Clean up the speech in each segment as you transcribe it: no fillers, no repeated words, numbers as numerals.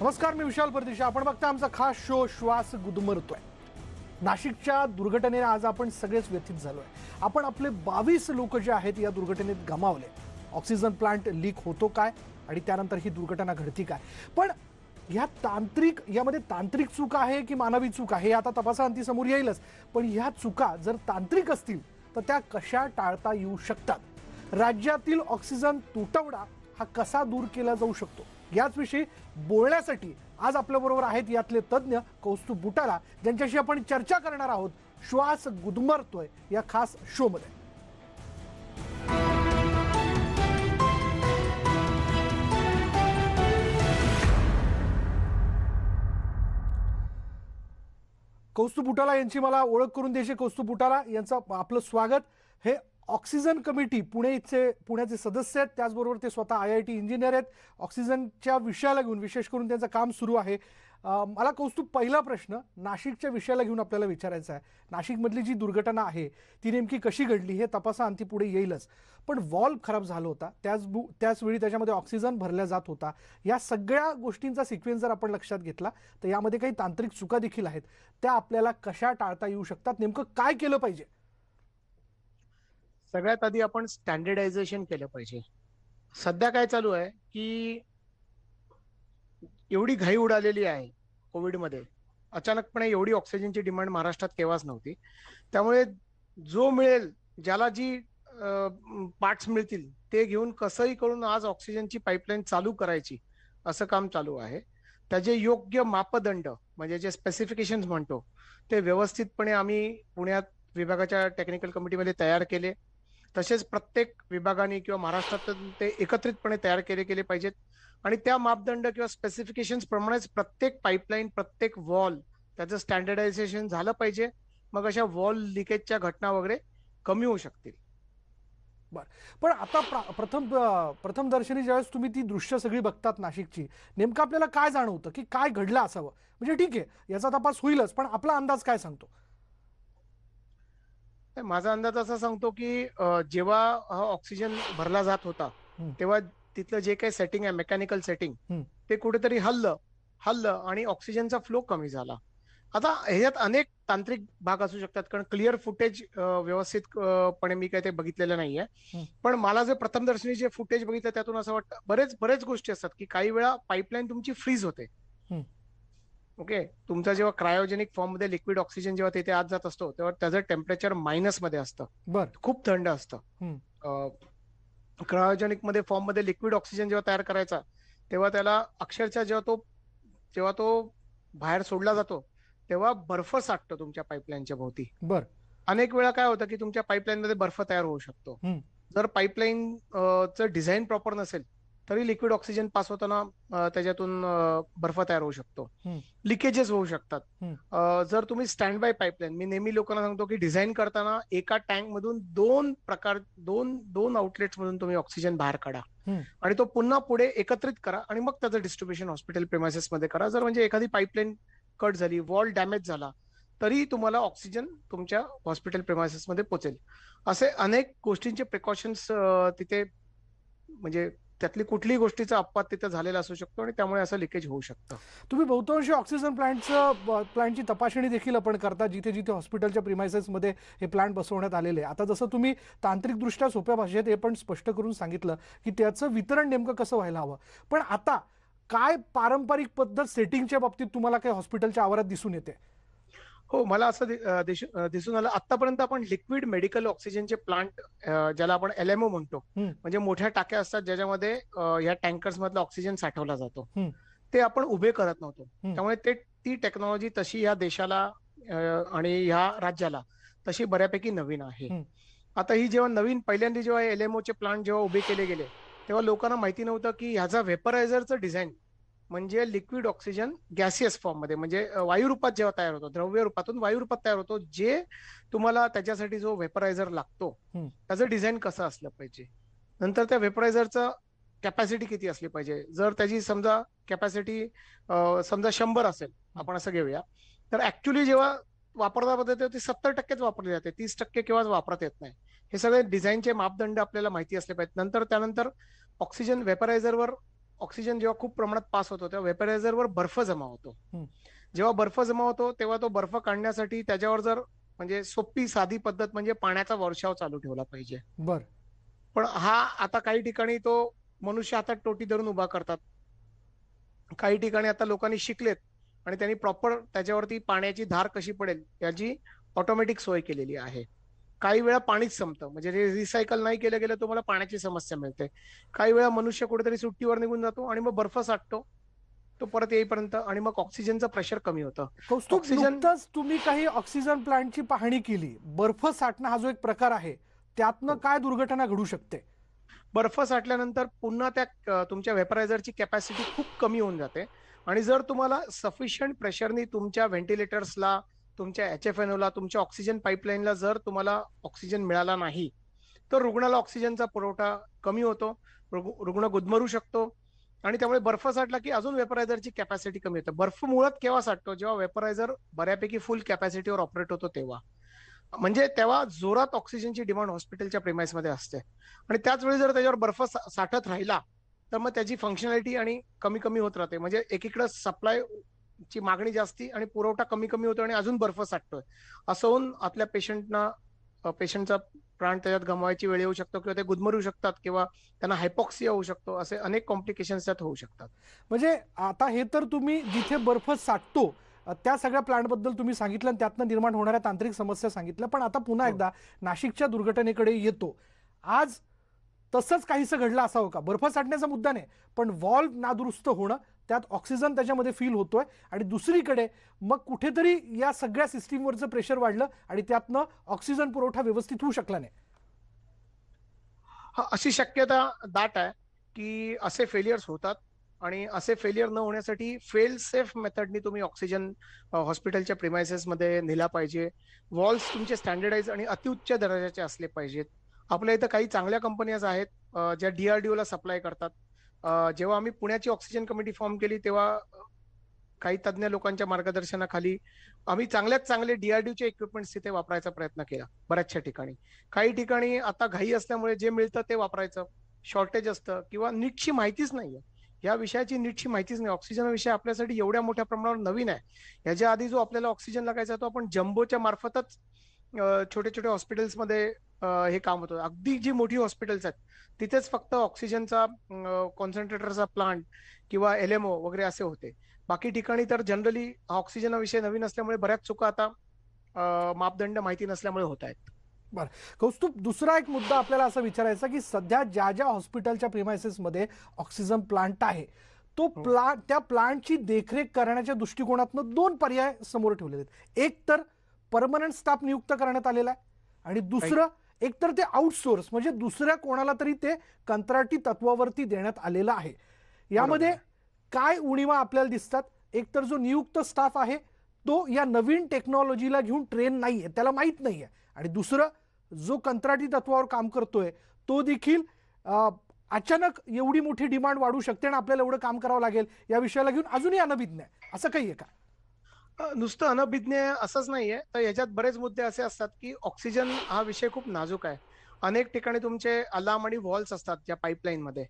नमस्कार, मी विशाल परदेशी. आपण बघता आमचा खास शो श्वास गुदमरतोय. नाशिकच्या दुर्घटनेने आज आपण सगळेच व्यथित झालोय. आपण आपले 22 लोक जे आहेत या दुर्घटनेत गमावले. ऑक्सिजन प्लांट लीक होतो काय आणि त्यानंतर ही दुर्घटना घडती काय? पण यामध्ये तांत्रिक चूक आहे की मानवी चूक आहे आता तपासाअंती समोर येईलच. पण ह्या चुका जर तांत्रिक असतील तर त्या कशा टाळता येऊ शकतात? राज्यातील ऑक्सिजन तुटवडा हा कसा दूर केला जाऊ शकतो याच विषयी बोलण्यासाठी आज आपल्या बरोबर आहेत यातले तज्ञ कौस्तुभ बुटाला, ज्यांच्याशी आपण चर्चा करणार आहोत श्वास गुदमरतोय या खास शो मध्ये. कौस्तुभ बुटाला यांची मला ओळख करून द्यायची. कौस्तुभ बुटाला यांचं आपलं स्वागत. हे ऑक्सिजन कमिटी पुण्याचे सदस्य आहेत, त्याचबरोबर ते स्वतः IIT इंजिनियर आहेत. ऑक्सिजनच्या विषयाला घेऊन विशेष करून त्यांचं काम सुरू आहे. मला कौस्तुभ, पहिला प्रश्न नाशिकच्या विषयाला घेऊन आपल्याला विचारायचा आहे. नाशिकमधली जी दुर्घटना आहे ती नेमकी कशी घडली हे तपासाअंती पुढे येईलच. पण वॉल्व खराब झाला होता, त्याचवेळी त्याच्यामध्ये ऑक्सिजन भरला जात होता. या सगळ्या गोष्टींचा सिक्वेन्स जर आपण लक्षात घेतला तर यामध्ये काही तांत्रिक चुका देखील आहेत. त्या आपल्याला कशा टाळता येऊ शकतात? नेमकं काय केलं पाहिजे? सगळ्यात आधी आपण स्टँडर्डायझेशन केलं पाहिजे. सध्या काय चालू आहे की एवढी घाई उडालेली आहे कोविडमध्ये. अचानकपणे एवढी ऑक्सिजनची डिमांड महाराष्ट्रात केव्हाच नव्हती. त्यामुळे जो मिळेल, ज्याला जी पार्ट्स मिळतील ते घेऊन कसंही करून आज ऑक्सिजनची पाईपलाईन चालू करायची, असं काम चालू आहे. त्याचे योग्य मापदंड म्हणजे जे स्पेसिफिकेशन्स म्हणतो ते व्यवस्थितपणे आम्ही पुण्यात विभागाच्या टेक्निकल कमिटीमध्ये तयार केले. तसेच प्रत्येक विभागाने किंवा महाराष्ट्रातून ते एकत्रितपणे तयार केले पाहिजेत आणि त्या मापदंड किंवा स्पेसिफिकेशन्स प्रमाणेच प्रत्येक पाईपलाईन, प्रत्येक वॉल त्याचं स्टँडर्डायझेशन झालं पाहिजे. मग अशा वॉल लिकेजच्या घटना वगैरे कमी होऊ शकतील. बर, पण आता प्रथम दर्शनी ज्यावेळेस तुम्ही ती दृश्य सगळी बघतात नाशिकची, नेमकं आपल्याला काय जाणवतं की काय घडलं असावं? म्हणजे ठीक आहे, याचा तपास होईलच, पण आपला अंदाज काय सांगतो? माझा अंदाज असा सांगतो की जेव्हा ऑक्सिजन भरला जात होता तेव्हा तिथलं जे काही सेटिंग आहे, मेकॅनिकल सेटिंग, ते कुठेतरी हल्लं आणि ऑक्सिजनचा फ्लो कमी झाला. आता ह्याच्यात अनेक तांत्रिक भाग असू शकतात, कारण क्लिअर फुटेज व्यवस्थितपणे मी काही ते बघितलेलं नाहीये. पण मला जे प्रथमदर्शनी जे फुटेज बघितलं त्यातून असं वाटतं बरेच गोष्टी असतात की काही वेळा पाईपलाईन तुमची फ्रीज होते. ओके, तुमचा जेव्हा क्रायोजेनिक फॉर्म मध्ये लिक्विड ऑक्सिजन जेव्हा तिथे आत जात असतो तेव्हा त्याचं टेम्परेचर मायनस मध्ये असतं. खूप थंड असतं. क्रायोजेनिक मध्ये फॉर्म मध्ये लिक्विड ऑक्सिजन जेव्हा तयार करायचा तेव्हा त्याला अक्षरशः जेव्हा तो बाहेर सोडला जातो तेव्हा बर्फ साठतो तुमच्या पाईपलाईनच्या भोवती. अनेक वेळा काय होतं की तुमच्या पाईपलाईन मध्ये बर्फ तयार होऊ शकतो. जर पाईपलाईन चं डिझाईन प्रॉपर नसेल तरी लिक्विड ऑक्सिजन पास होताना त्याच्यातून बर्फ तयार होऊ शकतो, लिकेजेस होऊ शकतात. जर तुम्ही स्टँड बाय पाईपलाईन, मी नेहमी लोकांना सांगतो की डिझाईन करताना एका टँक मधून दोन आउटलेट्स मधून तुम्ही ऑक्सिजन बाहेर काढा आणि तो पुन्हा पुढे एकत्रित करा आणि मग त्याचं डिस्ट्रीब्युशन हॉस्पिटल प्रिमायसेस मध्ये करा. जर म्हणजे एखादी पाईपलाईन कट झाली, वॉल डॅमेज झाला तरी तुम्हाला ऑक्सिजन तुमच्या हॉस्पिटल प्रिमायसेस मध्ये पोहोचेल. असे अनेक गोष्टींचे प्रिकॉशन्स तिथे, म्हणजे त्यातली कुठलीही गोष्टीचा अपवाद तिथे झालेला असू शकतो आणि त्यामुळे असं लिकेज होऊ शकतं. तुम्ही बहुतांशी ऑक्सिजन प्लांटची तपासणी देखील आपण करता जिथे जिथे हॉस्पिटलच्या प्रिमायसेसमध्ये हे प्लांट बसवण्यात आलेले. आता जसं तुम्ही तांत्रिकदृष्ट्या सोप्या भाषेत हे पण स्पष्ट करून सांगितलं की त्याचं वितरण नेमकं कसं व्हायला हवं, पण आता काय पारंपरिक पद्धत सेटिंगच्या बाबतीत तुम्हाला काही हॉस्पिटलच्या आवारात दिसून येते? हो, मला असं दिसून आलं. आतापर्यंत आपण लिक्विड मेडिकल ऑक्सिजनचे प्लांट, ज्याला आपण LMO म्हणतो, म्हणजे मोठ्या टाक्या असतात ज्याच्यामध्ये या टँकर्स मधला ऑक्सिजन साठवला जातो, ते आपण उभे करत नव्हतो. त्यामुळे ती टेक्नॉलॉजी तशी या देशाला आणि ह्या राज्याला तशी बऱ्यापैकी नवीन आहे. आता ही जेव्हा पहिल्यांदा जेव्हा LMO चे प्लांट जेव्हा उभे केले गेले तेव्हा लोकांना माहिती नव्हतं की ह्याचा व्हेपरायझरचं डिझाईन म्हणजे लिक्विड ऑक्सिजन गॅसियस फॉर्म मध्ये, म्हणजे वायू रूपात जेव्हा तयार होतो, द्रव्य रूपातून वायू रूपात तयार होतो, जे तुम्हाला त्याच्यासाठी जो व्हेपरायझर लागतो त्याचं डिझाईन कसं असलं पाहिजे, नंतर त्या व्हेपरायझरचं कॅपॅसिटी किती असली पाहिजे. जर त्याची समजा कॅपॅसिटी 100 असेल, आपण असं घेऊया, तर ऍक्च्युली जेव्हा वापरता पद्धती ती 70%च वापरली जाते, 30% केव्हाच वापरता येत नाही. हे सगळे डिझाईनचे मापदंड आपल्याला माहिती असले पाहिजेत. त्यानंतर ऑक्सिजन व्हेपरायझरवर ऑक्सिजन जेव्हा खूप प्रमाणात पास होतो तेव्हा वेपरायझरवर बर्फ जमा होतो. हं. जेव्हा बर्फ जमा होतो तेव्हा तो बर्फ काढण्यासाठी त्याच्यावर जर म्हणजे सोपी साधी पद्धत म्हणजे पाण्याचा वर्षाव चालू ठेवला पाहिजे. बर. पण हा आता काही ठिकाणी तो मनुष्य हातात टोटी धरून उभा करतात. काही ठिकाणी आता लोकांनी शिकलेत आणि त्यांनी प्रॉपर त्याच्यावरती पाण्याची धार कशी पडेल याची ऑटोमॅटिक सोय केलेली आहे. काही वेळा पाणीच संपतं, म्हणजे रिसायकल नाही केलं गेलं तुम्हाला पाण्याची समस्या मिळते. काही वेळा मनुष्य कुठेतरी सुट्टीवर निघून जातो आणि मग बर्फ साठतो तो परत येईपर्यंत, आणि मग ऑक्सिजनचं प्रेशर कमी होतं. कौस्तुभ, ऑक्सिजन नुकतंच तुम्ही काही ऑक्सिजन प्लांटची पाहणी केली. बर्फ साठणं हा जो एक प्रकार आहे, त्यातनं काय दुर्घटना घडू शकते? बर्फ साठल्यानंतर पुन्हा त्या तुमच्या वेपरायझरची कॅपॅसिटी खूप कमी होऊन जाते. आणि जर तुम्हाला सफिशियंट प्रेशरनी तुमच्या व्हेंटिलेटर्सला, तुमच्या HFNO ला, तुमच्या ऑक्सिजन पाईपलाईनला जर तुम्हाला ऑक्सिजन मिळाला नाही तर रुग्णाला ऑक्सिजनचा पुरवठा कमी होतो, रुग्ण गुदमरू शकतो. आणि त्यामुळे बर्फ साठला की अजून वेपरायझरची कॅपॅसिटी कमी होते. बर्फ मुळात केव्हा साठतो? जेव्हा वेपरायझर बऱ्यापैकी फुल कॅपॅसिटीवर ऑपरेट होतो तेव्हा. म्हणजे तेव्हा जोरात ऑक्सिजनची डिमांड हॉस्पिटलच्या प्रिमाइसमध्ये असते. आणि त्याच वेळी जर त्याच्यावर बर्फ साठत राहिला तर मग त्याची फंक्शनॅलिटी आणि कमी कमी होत राहते. म्हणजे एकीकडे सप्लाय ची मागणी जास्ती आणि पुरवठा कमी कमी होतो आणि अजून बर्फ साठतोय. असं होऊन आपल्या पेशंटचा प्राण त्याच्यात गमवायची वेळ येऊ शकतो, किंवा ते गुदमरू शकतात, किंवा त्यांना हायपॉक्सिया होऊ शकतो. असे अनेक कॉम्प्लिकेशन्स त्यात होऊ शकतात. म्हणजे आता हे तर तुम्ही जिथे बर्फ साठतो त्या सगळ्या प्लांटबद्दल तुम्ही सांगितलं आणि त्यातनं निर्माण होणाऱ्या तांत्रिक समस्या सांगितल्या. पण आता पुन्हा एकदा नाशिकच्या दुर्घटनेकडे येतो. आज तसंच काहीसं घडलं असावं का? बर्फ साठण्याचा मुद्दा नाही, पण वॉल्व नादुरुस्त होणं, त्यात ऑक्सिजन त्याच्यामध्ये फील होतोय आणि दुसरीकडे मग कुठेतरी या सगळ्या सिस्टीमवरचं प्रेशर वाढलं आणि त्यातनं ऑक्सिजन पुरवठा व्यवस्थित होऊ शकला नाही. हा, अशी शक्यता दाट आहे की असे फेलियर्स होतात. आणि असे फेलियर न होण्यासाठी फेल सेफ मेथडनी तुम्ही ऑक्सिजन हॉस्पिटलच्या प्रिमायसेस मध्ये नेला पाहिजे. वॉल्स तुमचे स्टँडर्डाइज आणि अतिउच्च दर्जाचे असले पाहिजेत. आपल्या इथं काही चांगल्या कंपन्याज आहेत ज्या DRDO ला सप्लाय करतात. जेव्हा आम्ही पुण्याची ऑक्सिजन कमिटी फॉर्म केली तेव्हा काही तज्ज्ञ लोकांच्या मार्गदर्शनाखाली आम्ही चांगल्यात चांगले DRDOचे इक्विपमेंट्स तिथे वापरायचा प्रयत्न केला बऱ्याचशा ठिकाणी. काही ठिकाणी आता घाई असल्यामुळे जे मिळतं ते वापरायचं, शॉर्टेज असतं, किंवा नीटची माहितीच नाहीये. या विषयाची नीटची माहितीच नाही. ऑक्सिजन विषय आपल्यासाठी एवढ्या मोठ्या प्रमाणावर नवीन आहे. याच्या आधी जो आपल्याला ऑक्सिजन लागायचा तो आपण जम्बोच्या मार्फतच छोटे छोटे हॉस्पिटल्समध्ये हे काम होतं. अगदी जी मोठी हॉस्पिटल्स आहेत तिथेच फक्त ऑक्सिजनचा कॉन्सन्ट्रेटरचा प्लांट किंवा LMO वगैरे असे होते. बाकी ठिकाणी तर जनरली ऑक्सिजन विषय नवीन असल्यामुळे बऱ्याच चुका आता मापदंड माहिती नसल्यामुळे होत आहेत. बरं कौस्तुभ, दुसरा एक मुद्दा आपल्याला असा विचारायचा की सध्या ज्या ज्या हॉस्पिटलच्या प्रिमायसेसमध्ये ऑक्सिजन प्लांट आहे तो त्या प्लांटची देखरेख करण्याच्या दृष्टिकोनातून दोन पर्याय समोर ठेवलेले आहेत. एक तर परमनंट स्टाफ नियुक्त करण्यात आलेला आहे आणि दुसरं एक तर ते आउटसोर्स म्हणजे दुसऱ्या कोणाला तरी ते कंत्राटी तत्वावरती देण्यात आलेलं आहे. यामध्ये काय उणीवा आपल्याला दिसतात? एक तर जो नियुक्त स्टाफ आहे तो या नवीन टेक्नॉलॉजीला घेऊन ट्रेन नाहीये, त्याला माहित नाहीये, आणि दुसरं जो कंत्राटी तत्वावर काम करतोय तो देखील अचानक एवढी मोठी डिमांड वाढू शकते आणि आपल्याला एवढं काम करावं लागेल या विषयाला घेऊन अजूनही अनभिज्ञ आहे. असं काही आहे का? नुसतं अनभिज्ञ असंच नाहीये, तर याच्यात बरेच मुद्दे असे असतात की ऑक्सिजन हा विषय खूप नाजूक आहे. अनेक ठिकाणी तुमचे अलार्म आणि वॉल्स असतात ज्या पाईपलाईन मध्ये.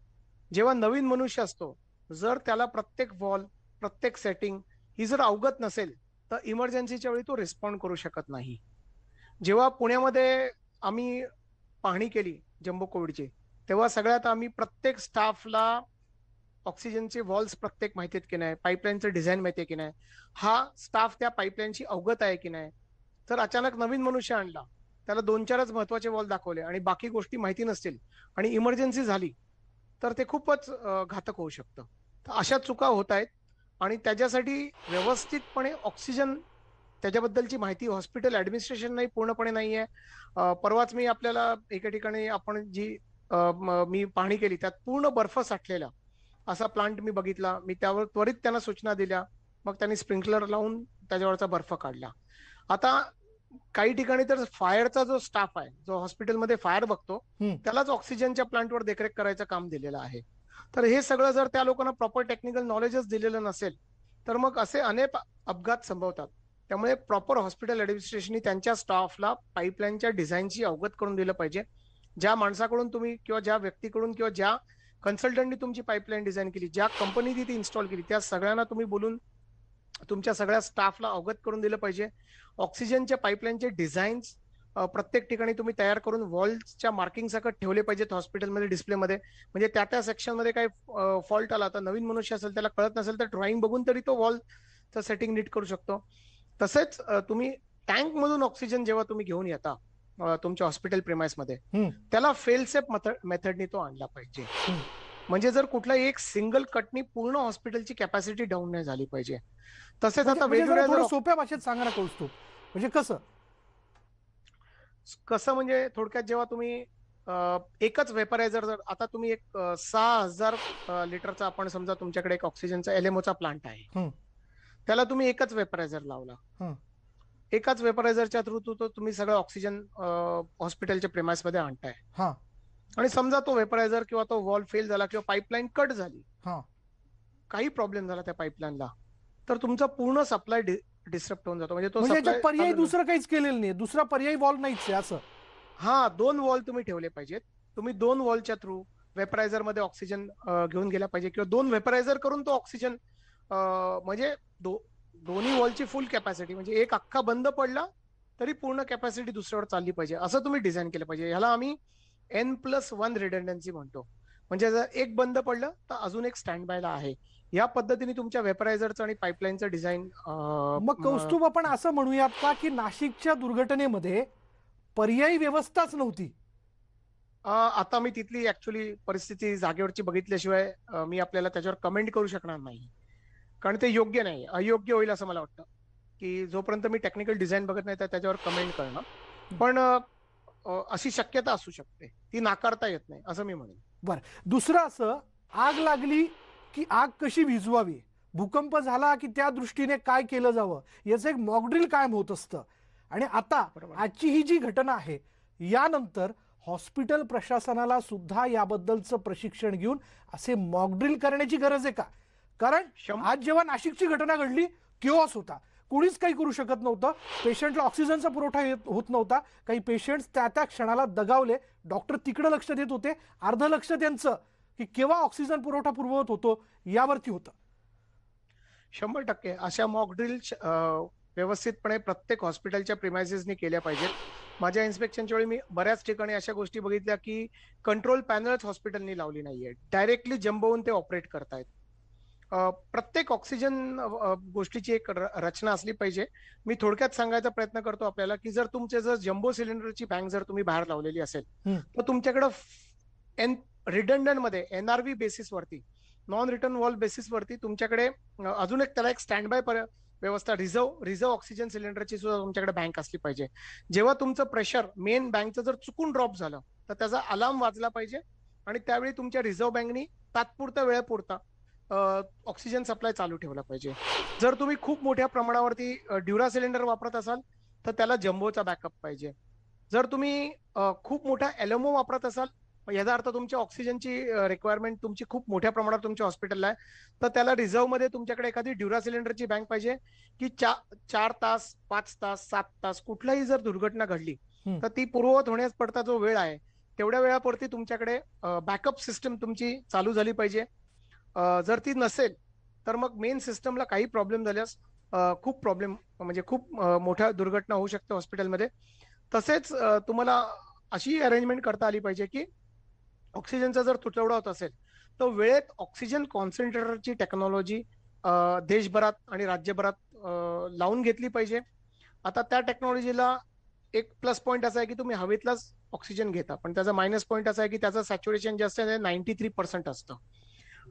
जेव्हा नवीन मनुष्य असतो, जर त्याला प्रत्येक वॉल, प्रत्येक सेटिंग ही जर अवगत नसेल तर इमर्जन्सीच्या वेळी तो रिस्पॉन्ड करू शकत नाही. जेव्हा पुण्यामध्ये आम्ही पाहणी केली जम्बो कोविडची, तेव्हा सगळ्यात आम्ही प्रत्येक स्टाफला ऑक्सिजनचे वॉल्स प्रत्येक माहितीत की नाही, पाईपलाईनचं डिझाईन माहिती आहे की नाही, हा स्टाफ त्या पाईपलाईनची अवगत आहे की नाही. तर अचानक नवीन मनुष्य आणला, त्याला 2-4च महत्वाचे वॉल दाखवले आणि बाकी गोष्टी माहिती नसतील आणि इमर्जन्सी झाली तर ते खूपच घातक होऊ शकतं. तर अशा चुका होत आहेत आणि त्याच्यासाठी व्यवस्थितपणे ऑक्सिजन त्याच्याबद्दलची माहिती हॉस्पिटल ऍडमिनिस्ट्रेशन नाही पूर्णपणे नाहीये. परवाच मी आपल्याला एका ठिकाणी आपण जी मी पाहणी केली त्यात पूर्ण बर्फ साठलेला असा प्लांट मी बघितला. मी त्यावर त्वरित त्यांना सूचना दिल्या, मग त्यांनी स्प्रिंकलर लावून त्याच्यावरचा बर्फ काढला. आता काही ठिकाणी तर फायरचा जो स्टाफ आहे, जो हॉस्पिटलमध्ये फायर बघतो, त्यालाच ऑक्सिजनच्या प्लांटवर देखरेख करायचं काम दिलेलं आहे. तर हे सगळं जर त्या लोकांना प्रॉपर टेक्निकल नॉलेजच दिलेलं नसेल तर मग असे अनेक अपघात संभवतात. त्यामुळे प्रॉपर हॉस्पिटल ऍडमिनिस्ट्रेशननी त्यांच्या स्टाफला पाईपलाईनच्या डिझाईनची अवगत करून दिलं पाहिजे. ज्या माणसाकडून तुम्ही किंवा ज्या व्यक्तीकडून किंवा ज्या कन्सल्टंटनी तुमची पाईपलाईन डिझाईन केली, ज्या कंपनीने ती इन्स्टॉल केली त्या सगळ्यांना तुम्ही बोलून तुमच्या सगळ्या स्टाफला अवगत करून दिलं पाहिजे. ऑक्सिजनच्या पाईपलाईनचे डिझाईन्स प्रत्येक ठिकाणी तुम्ही तयार करून वॉल्सच्या मार्किंग सकट ठेवले पाहिजेत हॉस्पिटलमध्ये डिस्प्लेमध्ये. म्हणजे त्या सेक्शनमध्ये काही फॉल्ट आला तर नवीन मनुष्य असेल त्याला कळत नसेल तर ड्रॉइंग बघून तरी तो वॉलचं सेटिंग नीट करू शकतो. तसेच तुम्ही टँक मधून ऑक्सिजन जेव्हा तुम्ही घेऊन येता तुमच्या हॉस्पिटल प्रिमाइसमध्ये, त्याला फेलसेफ मेथडनी तो आणला पाहिजे. म्हणजे जर कुठलाही एक सिंगल कटनी पूर्ण हॉस्पिटलची कॅपॅसिटी डाऊन नाही झाली पाहिजे. तसेच आता वेगवेगळ्या सोप्या भाषेत सांगा ना कौस्तुभ, म्हणजे कसं म्हणजे थोडक्यात जेव्हा तुम्ही एकच वेपरायझर, जर आता तुम्ही एक 6000 लिटरचा आपण समजा तुमच्याकडे एक ऑक्सिजनचा एलएमओचा प्लांट आहे, त्याला तुम्ही एकच वेपरायझर लावला, एकाच वेपरायझरच्या थ्रू तुम्ही सगळं ऑक्सिजन हॉस्पिटलच्या प्रेमाइस मध्ये आणताय, आणि समजा तो वेपरायझर किंवा तो वॉल फेल झाला किंवा पाईपलाईन कट झाली, काही प्रॉब्लेम झाला त्या पाईपलाईनला, तर तुमचा पूर्ण सप्लाय डिस्टर्ब होऊन जातो. म्हणजे तो पर्याय दुसरं काहीच केलेलं नाही, दुसरा पर्याय वॉल नाहीच आहे असं. हा, 2 वॉल तुम्ही ठेवले पाहिजेत. तुम्ही 2 वॉलच्या थ्रू वेपरायझर मध्ये ऑक्सिजन घेऊन गेला पाहिजे, किंवा 2 वेपरायझर करून तो ऑक्सिजन म्हणजे दोन्ही वॉलची फुल कॅपॅसिटी, म्हणजे एक अख्खा बंद पडला तरी पूर्ण कॅपॅसिटी दुसऱ्यावर चालली पाहिजे, असं तुम्ही डिझाईन केलं पाहिजे. ह्याला आम्ही N+1 रिडंडन्सी म्हणतो. म्हणजे जर एक बंद पडलं तर अजून एक स्टँड बायला आहे. या पद्धतीने तुमच्या वेपरायझरचं आणि पाईपलाईनचं डिझाईन. मग कौस्तुभ, आपण असं म्हणूयात का की नाशिकच्या दुर्घटनेमध्ये पर्यायी व्यवस्थाच नव्हती? आता मी तिथली ऍक्च्युअली परिस्थिती जागेवरची बघितल्याशिवाय मी आपल्याला त्याच्यावर कमेंट करू शकणार नाही, कारण ते योग्य नाही, अयोग्य होईल असं मला वाटतं. की जोपर्यंत मी टेक्निकल डिझाईन बघत नाही तर त्याच्यावर कमेंट करणं, पण अशी शक्यता असू शकते, ती नाकारता येत नाही असं मी म्हणेन. बरं, दुसरं असं, आग लागली की आग कशी विझवावी, भूकंप झाला की त्या दृष्टीने काय केलं जावं, याचं एक मॉकड्रिल कायम होत असतं. आणि आता आजची ही जी घटना आहे यानंतर हॉस्पिटल प्रशासनाला सुद्धा याबद्दलचं प्रशिक्षण घेऊन असे मॉकड्रिल करण्याची गरज आहे का? कारण आज जेव्हा नाशिकची घटना घडली, किओस होता, कुणीच काही करू शकत नव्हतं, पेशंटला ऑक्सिजनचा पुरवठा होत नव्हता, काही पेशंट्स त्या क्षणाला दगावले, डॉक्टर तिकडे लक्ष देत होते, अर्ध लक्ष त्यांचं की केव्हा ऑक्सिजन पुरवठा पूर्ववत होतो यावरती होतं. 100% अशा मॉकड्रिल व्यवस्थितपणे प्रत्येक हॉस्पिटलच्या प्रिमायसेसनी केल्या पाहिजेत. माझ्या इन्स्पेक्शनच्या वेळी मी बऱ्याच ठिकाणी अशा गोष्टी बघितल्या की कंट्रोल पॅनल्स हॉस्पिटलनी लावली नाहीये, डायरेक्टली जम्बोहून ते ऑपरेट करतायत. प्रत्येक ऑक्सिजन गोष्टीची एक रचना असली पाहिजे. मी थोडक्यात सांगायचा प्रयत्न करतो आपल्याला की जर जम्बो सिलेंडरची बँक जर तुम्ही बाहेर लावलेली असेल तर तुमच्याकडे रिडंडंट मध्ये NRV बेसिसवरती, नॉन रिटर्न वॉल बेसिसवरती तुमच्याकडे अजून एक त्याला एक स्टँड बाय व्यवस्था, रिझर्व ऑक्सिजन सिलेंडरची सुद्धा तुमच्याकडे बँक असली पाहिजे. जेव्हा तुमचं प्रेशर मेन बँकचं जर चुकून ड्रॉप झालं तर त्याचा अलार्म वाजला पाहिजे, आणि त्यावेळी तुमच्या रिझर्व्ह बँकनी तात्पुरत्या वेळेपुरता ऑक्सिजन सप्लाय चालू ठेवला पाहिजे. जर तुम्ही खूप मोठ्या प्रमाणावरती ड्युरा सिलेंडर वापरत असाल तर त्याला जम्बोचा बॅकअप पाहिजे. जर तुम्ही खूप मोठा एलएमओ वापरत असाल, याचा अर्थ तुमच्या ऑक्सिजनची रिक्वायरमेंट तुमची खूप मोठ्या प्रमाणात तुमच्या हॉस्पिटलला आहे, तर त्याला रिझर्व्ह मध्ये तुमच्याकडे एखादी ड्युरा सिलेंडरची बँक पाहिजे की 4 तास, 5 तास, 7 तास कुठलाही जर दुर्घटना घडली तर ती पूर्ववत होण्यास पडता जो वेळ आहे तेवढ्या वेळापुरती तुमच्याकडे बॅकअप सिस्टम तुमची चालू झाली पाहिजे. जर ती नसेल तर मग मेन सिस्टमला काही प्रॉब्लेम झाल्यास खूप मोठ्या दुर्घटना होऊ शकते हॉस्पिटलमध्ये. तसेच तुम्हाला अशी अरेंजमेंट करता आली पाहिजे की ऑक्सिजनचा जर तुटवडा होत असेल तर वेळेत ऑक्सिजन कॉन्सन्ट्रेटरची टेक्नॉलॉजी देशभरात आणि राज्यभरात लावून घेतली पाहिजे. आता त्या टेक्नॉलॉजीला एक प्लस पॉईंट असा आहे की तुम्ही हवेतलाच ऑक्सिजन घेता, पण त्याचा मायनस पॉईंट असा आहे की त्याचं सॅच्युरेशन जे असतं ते 93% असतं,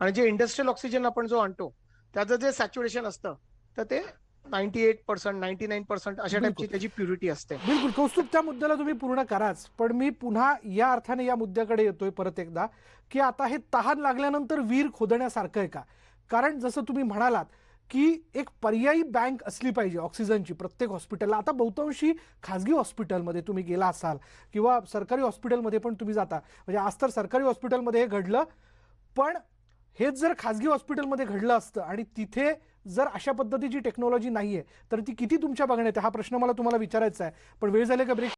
आणि जे इंडस्ट्रियल ऑक्सिजन आपण जो आणतो त्याचं जे सॅच्युरेशन असतं तर ते 98%, 99% अशा टाईपची त्याची प्युरिटी असते. बिलकुल कौस्तुभ, त्या मुद्द्याला तुम्ही पूर्ण कराच, पण मी पुन्हा या अर्थाने या मुद्द्याकडे येतोय परत एकदा की आता हे तहान लागल्यानंतर विहीर खोदण्यासारखं आहे का? कारण जसं तुम्ही म्हणालात की एक पर्यायी बँक असली पाहिजे ऑक्सिजनची प्रत्येक हॉस्पिटलला. आता बहुतांशी खाजगी हॉस्पिटलमध्ये तुम्ही गेला असाल किंवा सरकारी हॉस्पिटलमध्ये पण तुम्ही जाता, म्हणजे आज तर सरकारी हॉस्पिटलमध्ये हे घडलं, पण हेच जर खाजगी हॉस्पिटलमध्ये घडलं असतं आणि तिथे जर अशा पद्धतीची टेक्नॉलॉजी नाहीये तर ती किती तुमच्या बघण्यात आहे, हा प्रश्न मला तुम्हाला विचारायचा आहे. पण वेळ झाले का ब्रेक?